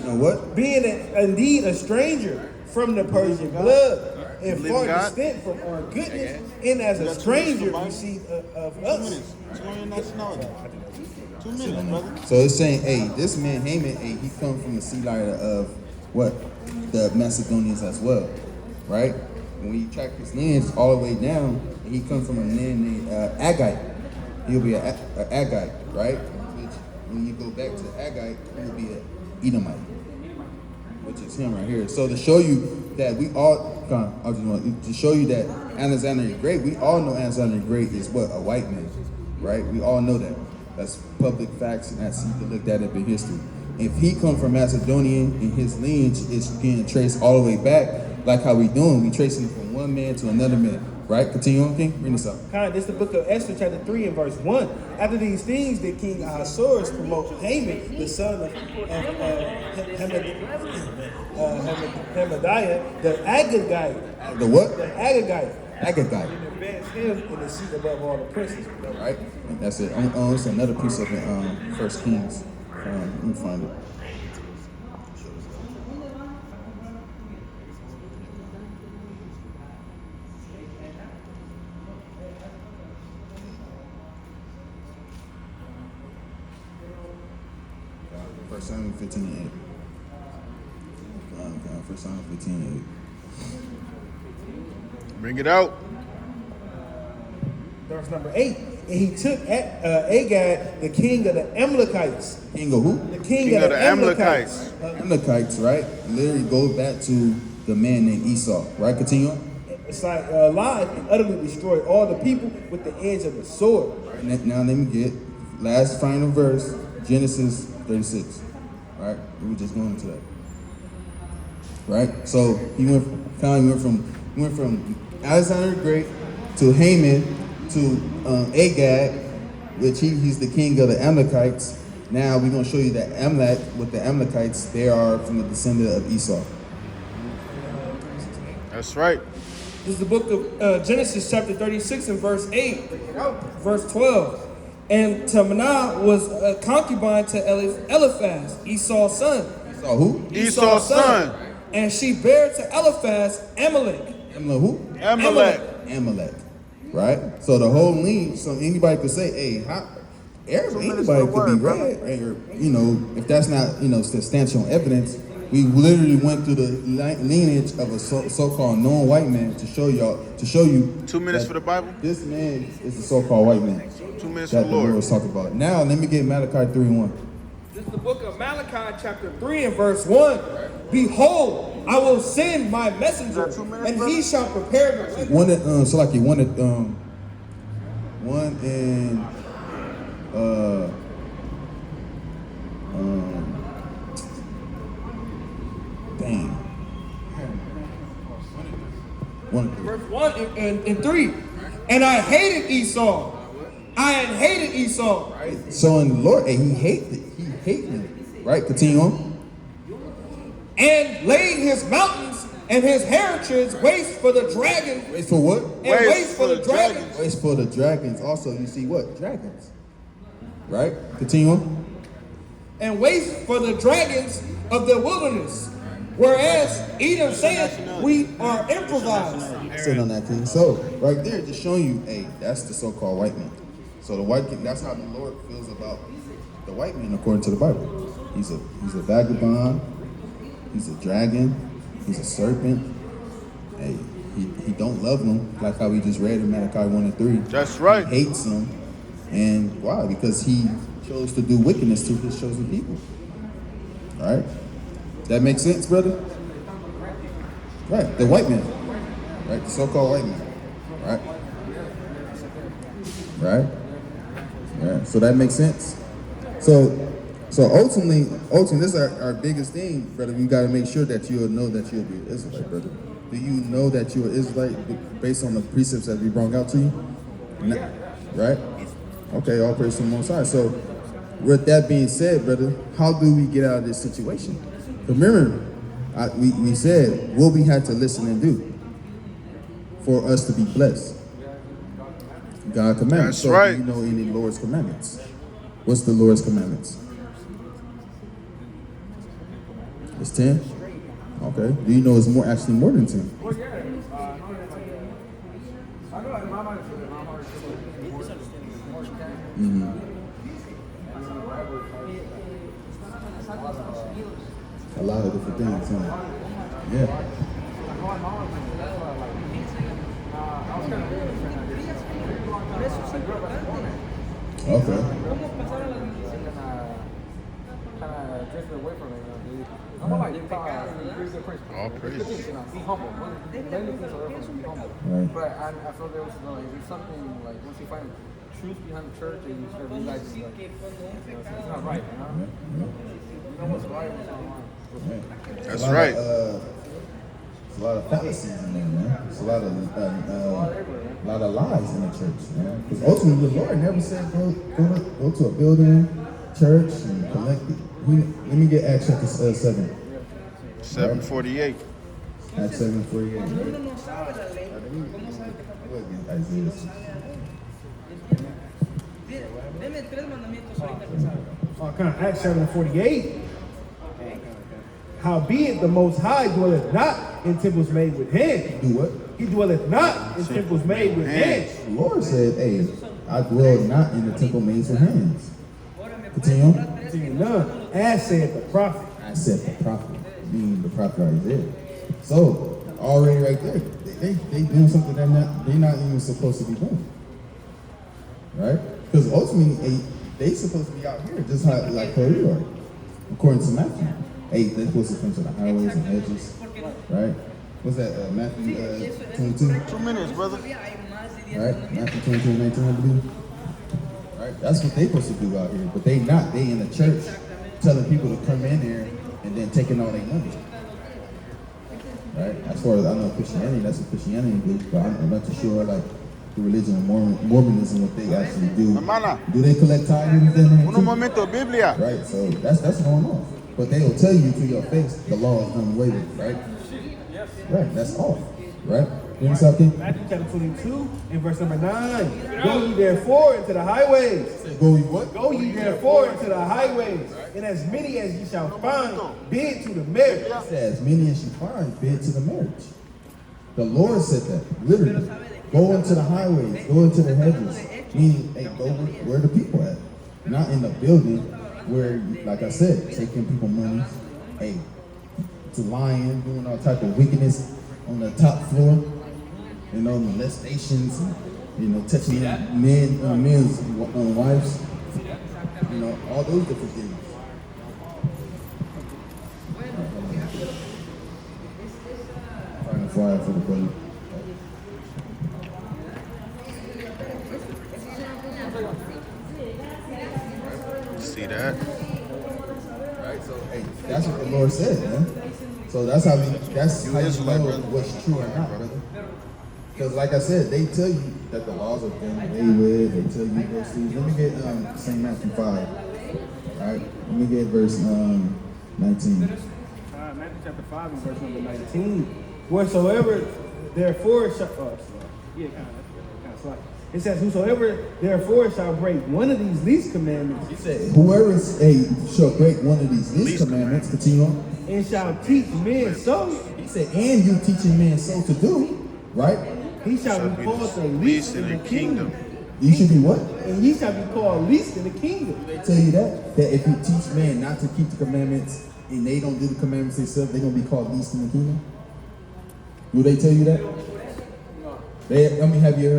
know what? Being indeed a stranger from the Persian blood, and Believe far in God? distant from our goodness, and as a stranger received of us. Show your nationality. 2 minutes, brother. So it's saying, hey, this man Haman, hey, he come from the sea line of what? The Macedonians as well, right? When you track his lineage all the way down, and he comes from a man named Agite. He'll be an Agite, right? Which, when you go back to Agite, he'll be an Edomite, which is him right here. So to show you that we all, I just want to show you that Alexander the Great, we all know Alexander the Great is what? A white man, right? We all know that. That's public facts, and that's, you can look that up in history. If he come from Macedonia and his lineage is getting traced all the way back, like how we doing, we tracing it from one man to another man, Right? Continue on, King. Bring this up. This is the book of Esther, chapter 3 and verse 1. After these things, the king Ahasuerus promote Haman, the son of Hamadiah, the Agagite. The what? The Agagite. Agagite. And advanced him in the seat above all the princes. Right? And that's it. It's another piece of it, First Kings. Let me find it. First Samuel 15:8. First Samuel 15:8. Bring it out. Verse number 8. And he took Agag, the king of the Amalekites. King of who? The king of the Amalekites. Amalekites, right? Literally goes back to the man named Esau, right? Continue on. It's like alive and utterly destroyed all the people with the edge of the sword. Right, now let me get last final verse, Genesis 36. Right? We were just going into that. Right? So he went from Alexander the Great to Haman to Agag, which he's the king of the Amalekites. Now we're going to show you that Amalek, with the Amalekites, they are from the descendant of Esau. That's right. This is the book of Genesis chapter 36 and verse 8, verse 12. And Timnah was a concubine to Eliphaz, Esau's son. Esau who? Esau's son. And she bare to Eliphaz Amalek. Amalek who? Amalek. Amalek. Right? So the whole lineage, so anybody could say, hey, anybody could be right. Or, if that's not, substantial evidence, we literally went through the lineage of a so-called known white man to show you 2 minutes for the Bible. This man is the so-called white man. 2 minutes that for the Lord. was talking about. Now let me get Malachi 3:1. This is the book of Malachi chapter 3 and verse 1. Behold, I will send my messenger, and he shall prepare the way. One in dang. Verse 1 and 3. And I hated Esau. I had hated Esau. Right. So in the Lord, he hated him. Right? Continue on. And laid his mountains and his heritage waste for the dragons. Waste for what? And waste for the dragons. Waste for the dragons. Also, you see what? Dragons. Right? Continue on. And waste for the dragons of the wilderness. Whereas Edom saith, we are improvised. Sit on that thing. So, right there, just showing you, hey, that's the so-called white man. So the white king, that's how the Lord feels about the white man according to the Bible. He's a vagabond. He's a dragon. He's a serpent. Hey, he don't love them, like how we just read in Malachi 1 and 3. That's right. He hates them. And why? Because he chose to do wickedness to his chosen people. All right? That makes sense, brother? Right, the white man. Right, the so-called white man. Right? Right? Right. So that makes sense. So ultimately, this is our biggest thing, brother. You got to make sure that you'll know that you'll be an Israelite, brother. Do you know that you're an Israelite based on the precepts that we brought out to you? No. Right? Okay, all praise to the Most High. So with that being said, brother, how do we get out of this situation? Remember, we said what we had to listen and do for us to be blessed. God commandments. That's right. Do you know any Lord's commandments? What's the Lord's commandments? It's 10? Okay. Do you know it's actually more than 10? Well, yeah. I know in my mind it's A lot of different things, huh? Yeah. Okay. Drifting away from it, dude. I'm like, All praise. Be humble. Mainly things are be humble. Right. But I feel there was there's something like once you find truth behind the church, and you start realizing like, it's not right, you know? You know what's right and what's not wrong. That's right. There's a lot of fallacies in there, man. There's a lot of lies in the church, man. Because ultimately, the Lord never said go to a building, church, and collect it. Let me get Acts chapter 7. 7:48. Acts 7:48. Uno no sabe la ley. ¿Cómo sabe que está Look, Isaiah 6. Deme 3 mandamientos ahorita que sabe. Acts 7:48. Howbeit the Most High dwelleth not in temples made with hands. Do what? He dwelleth not in temples made with hands. The Lord said, hey, I dwell not in the temple made with hands. Continue. Continue none. As said the prophet. I said the prophet, meaning the prophet Isaiah. So, already right there, they doing something they're not even supposed to be doing. Right? Because ultimately, they supposed to be out here, just like we are, according to Matthew. They're supposed to come to the highways and hedges. Right? What's that, Matthew 22? 2 minutes, brother. Right? Matthew 22:19, I believe. Right? That's what they supposed to do out here. But they not. They in the church telling people to come in there and then taking all their money. Right? As far as I know Christianity, that's what Christianity do. But I'm not too sure like the religion of Mormonism, what they actually do. Hermana. Do they collect tithes in there? Un momento, Biblia. Right, so that's going on. But they will tell you to your face the law is done away with, right? Right, that's all. Right? You understand, King? Matthew chapter 22 and verse number 9. Go ye therefore into the highways. Go ye what? Go ye therefore into the highways, and as many as ye shall find, bid to the marriage. It said, as many as you find, bid to the marriage. The Lord said that, literally. Go into the highways, go into the hedges. Meaning, hey, go where the people at. Not in the building where, like I said, taking people money, hey, to lying, doing all type of wickedness on the top floor, you know, molestations, and, you know, touching men's wives, you know, all those different things. Trying to fly for the brother. See that? Right, so hey, that's what the Lord said, man. So that's how you know what's true or not, brother. Because like I said, they tell you that the laws are done away with. They tell you those things. Let me get St. Matthew 5. All right, let me get verse 19. Matthew chapter 5 and verse number 19. Whatsoever therefore shall it says, whosoever therefore shall break one of these least commandments, He said, whoever shall break one of these least commandments, continue on. and shall teach men so, He said, and you teaching men so to do, right? he shall be called the least in the kingdom. You should be what? And ye shall be called least in the kingdom. They tell you that if you teach men not to keep the commandments and they don't do the commandments themselves, they're gonna be called least in the kingdom. Do they tell you that? Have you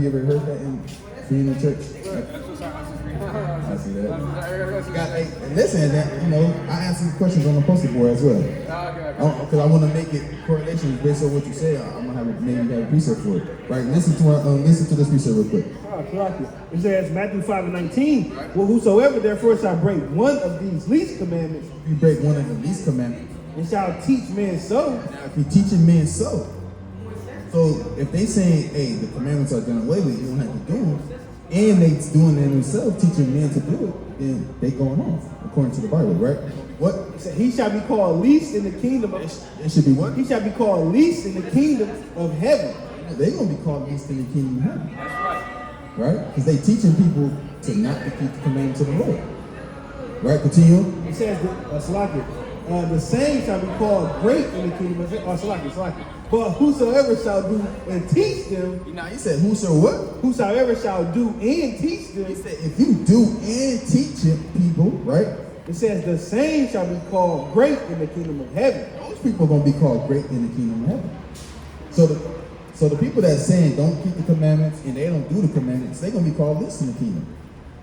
ever heard that in being in church? I see that. And listen, you know, I ask these questions on the poster board as well. Because I want to make it correlations based on what you say. I'm gonna maybe have a precept for it. Right? Listen to this precept real quick. It says Matthew 5 and 19. Well, whosoever therefore shall break one of these least commandments, If you break one of the least commandments, and shall teach men so, now if you're teaching men so if they saying, hey, the commandments are done away with, you don't have to do them, and they doing it themselves, teaching men to do it, then they going off, according to the Bible, right? What? it said, he shall be called least in the kingdom of, It should be what? he shall be called least in the kingdom of heaven. They're going to be called least in the kingdom of heaven. That's right. Right? Because they teaching people to not to keep the commandments of the Lord. Right? Continue. It says, the same shall be called great in the kingdom of heaven. But whosoever shall do and teach them, Now he said, whosoever whosoever shall do and teach them, He said, if you do and teach it, people, right? it says the same shall be called great in the kingdom of heaven. Those people are going to be called great in the kingdom of heaven. So the people that's saying don't keep the commandments and they don't do the commandments, they're going to be called least in the kingdom.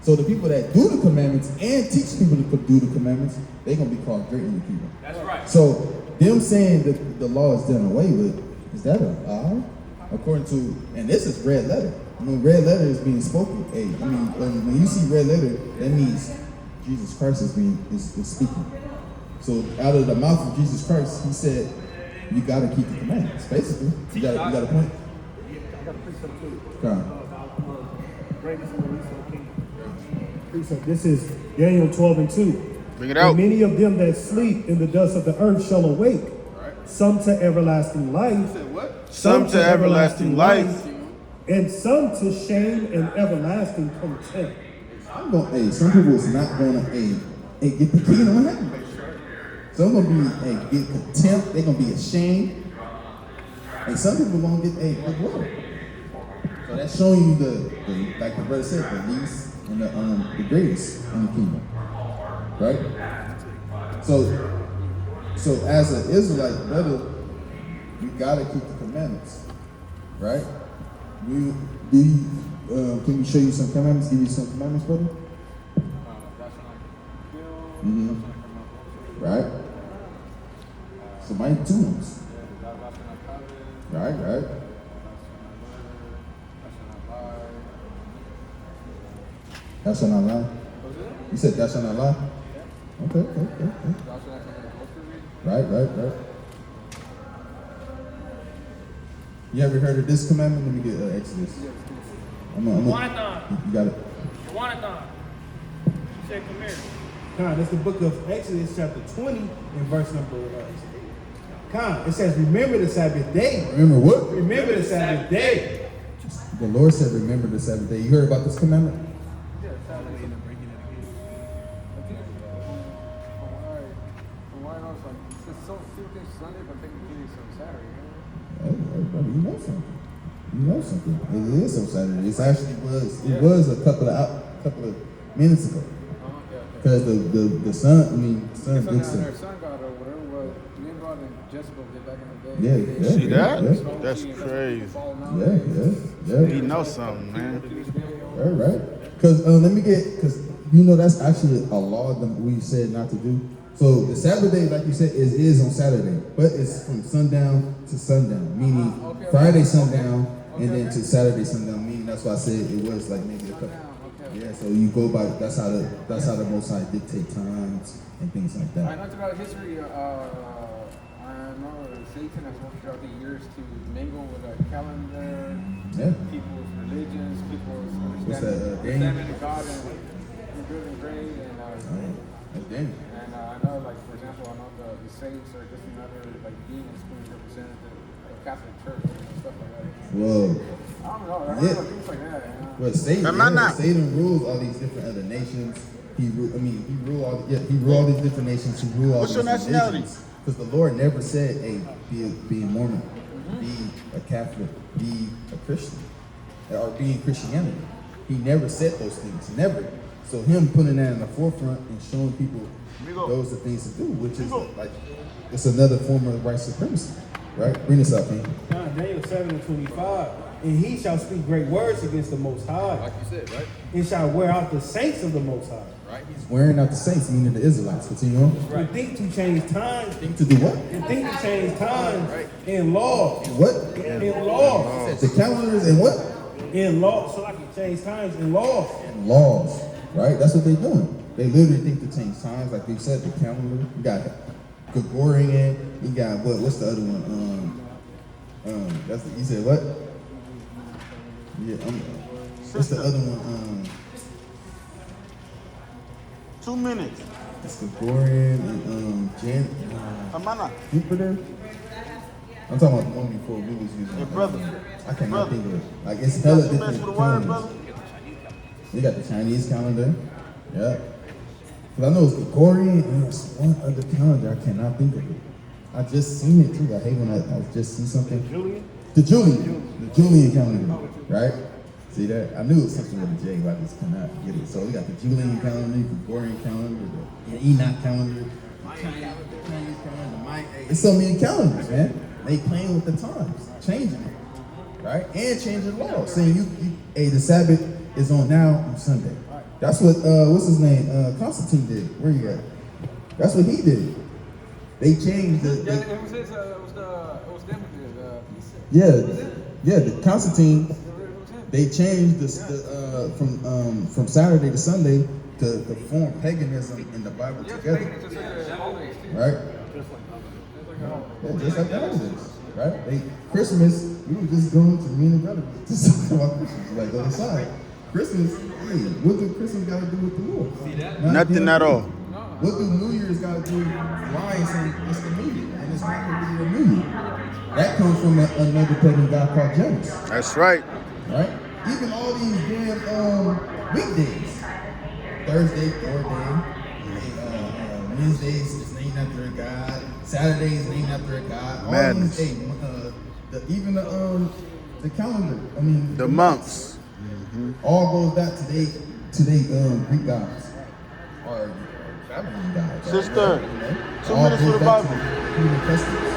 So the people that do the commandments and teach people to do the commandments, they're going to be called great in the kingdom. That's right. So them saying that the law is done away with, is that a lie? According to, and this is red letter. When red letter is being spoken, when you see red letter, that means Jesus Christ is speaking. So out of the mouth of Jesus Christ, he said, you gotta keep the commandments. Basically, you got a point. I got a precept too. Come on. Greatness and the least of the kingdom. Precept. This is Daniel 12:2. Bring it out. And many of them that sleep in the dust of the earth shall awake, some to everlasting life, Some to everlasting life. and some to shame and everlasting contempt. I'm going. Hey, some people is not gonna get the kingdom of heaven. Some gonna be get contempt. They're gonna be ashamed. And some people gonna get the glory. So that's showing you the like the brother said, the least and the greatest in the kingdom, right? So as an Israelite brother, you gotta keep the commandments, right? Can we show you some commandments? Give you some commandments, brother? Mm-hmm. Right? So mine 2 ones. Right. Thou shalt not lie. You said thou shalt not lie? Okay. Right. You ever heard of this commandment? Let me get Exodus. You got it. That's the book of Exodus chapter 20 and verse number it says, remember the Sabbath day. Remember what? Remember the Sabbath day. The Lord said, remember the Sabbath day. You heard about this commandment? Hey, brother, you know something. It is on Saturday. It was a couple of minutes ago. Because the sun gets Their son got whatever was Nimrod and Jezebel did back in the day. Yeah. See that? Yeah. That's crazy. Yeah. He knows something, man. Right. Because that's actually a law that we said not to do. So the Sabbath day, like you said, is on Saturday, but it's from sundown to sundown, meaning Friday sundown and then to Saturday sundown. Meaning that's why I said it was like maybe a couple. Yeah, so you go by that's how the Most High dictate times and things like that. I know throughout history, I know Satan has worked throughout the years to mingle with a calendar, people's religions, people's understanding of God and good and great, and Daniel. and I know, like for example, I know the saints are just another like demons who represent the Catholic Church and stuff like that. Whoa. I don't know. I heard things like that. You know? But Satan rules all these different other nations. He rule all these different nations. He rule all What's these your nationality? Because the Lord never said, "Hey, be a Mormon, be a Catholic, be a Christian, or be in Christianity." He never said those things. Never. So him putting that in the forefront and showing people those are things to do, which is like it's another form of white supremacy, right? Bring this up, man. Daniel 7:25. And he shall speak great words against the Most High. Like you said, right? And shall wear out the saints of the Most High. Right? He's wearing out the saints, meaning the Israelites. Continue on. And think to change times. Think to do what? And think to change times in law. What? In law. The calendars and what? In law. So I can change times in law. And laws, right? That's what they're doing. They literally think to change times, like they said, the calendar. You got Gregorian. You got what? What's the other one? You said what? Yeah, what's the other one? 2 minutes. It's Gregorian and Jupiter. I'm talking about the one before we was using. Hey, brother. I cannot think of it. Like it's hella Best different for the word, calendars. brother. They got the Chinese calendar. Yeah. But I know it's Gregorian and there's one other calendar. I cannot think of it. I just seen it too. I hate when I just see something. The Julian calendar, right? See that? I knew it was something with a J, but I just cannot get it. So we got the Julian calendar, the Gregorian calendar, the Enoch calendar, the Chinese calendar, the Maya. It's so many calendars, man. They playing with the times, changing it, right? And changing laws, saying the Sabbath is on now on Sunday. That's what what's his name? Constantine did. Where you at? That's what he did. They changed It was them the Constantine. They changed from Saturday to Sunday to form paganism in the Bible together, right? Yeah, just like the holidays, right? Christmas, we were just going to me and the brother just talking about Christmas, like on the side. Christmas, hey, what do Christmas got to do with the Lord? Nothing at all. What do New Year's got to do? Why it's the New Year, and it's not going to be the New Year. That comes from another pagan god called Janus, That's right. right? Even all these damn weekdays, Thursday, Thor Day, Wednesdays is named after a god, Saturday is named after a god. All Madness. these, even the calendar. I mean, The months. all goes back to they Greek gods or Babylon gods. Sister, right? 2 All minutes for goes the back Bible. to human customs,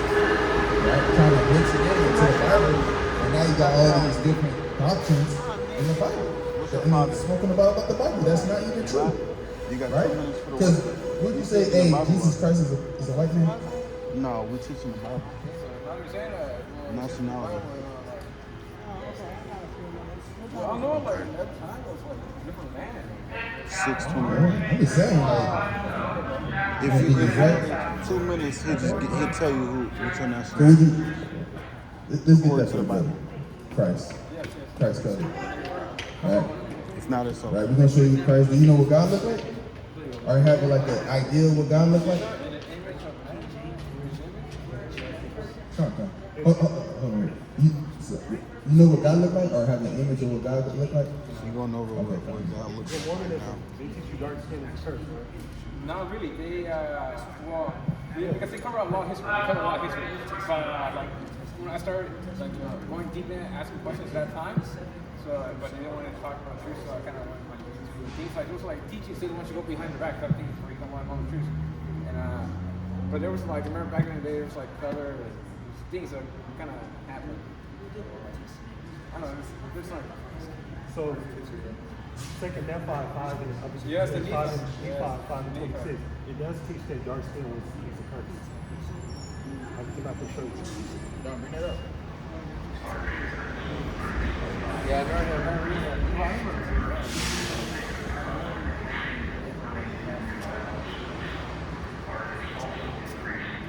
right? Trying to mix it into the Bible, and now you got all these different doctrines in the Bible. Spoken about the Bible. That's not even true, You got right? 2 minutes for the Because word. would you say, hey, Jesus Christ is a white man? No, we're teaching the Bible. Nationality. Well, I know, like, at the time it was like a different land. 6:21. I'm just saying, like, If you give 2 minutes, he'll tell you what your so nationality. would you, let's get According that to for the the Bible. Bible. Christ covered. Right? If not, it's Right, over. we're gonna show you Christ. Do you know what God look like? Or have like an idea of what God look like? Come. Hold on. You know what God look like, or have an image of what God look like? You're going over Okay. what God looks like right now. They teach you dark skin is cursed, right? Not really. They, well, because they cover a lot of history. They cover a lot of history. But, like, when I started, like, going deep in, asking questions at that time, so, but they didn't want to talk about truth, so I kind of went, like, things like, it was like teaching, so they want you to go behind the back type things where you don't want to know the truth. And, but there was, like, I remember back in the day, there was, like, color things that kind of happened. I don't know, there's like, So, second that 5 and obviously Yes, the 5 and Nephi. 5 and 26. It does teach that dark skin is a curse. I can come out and show you. yeah, I never heard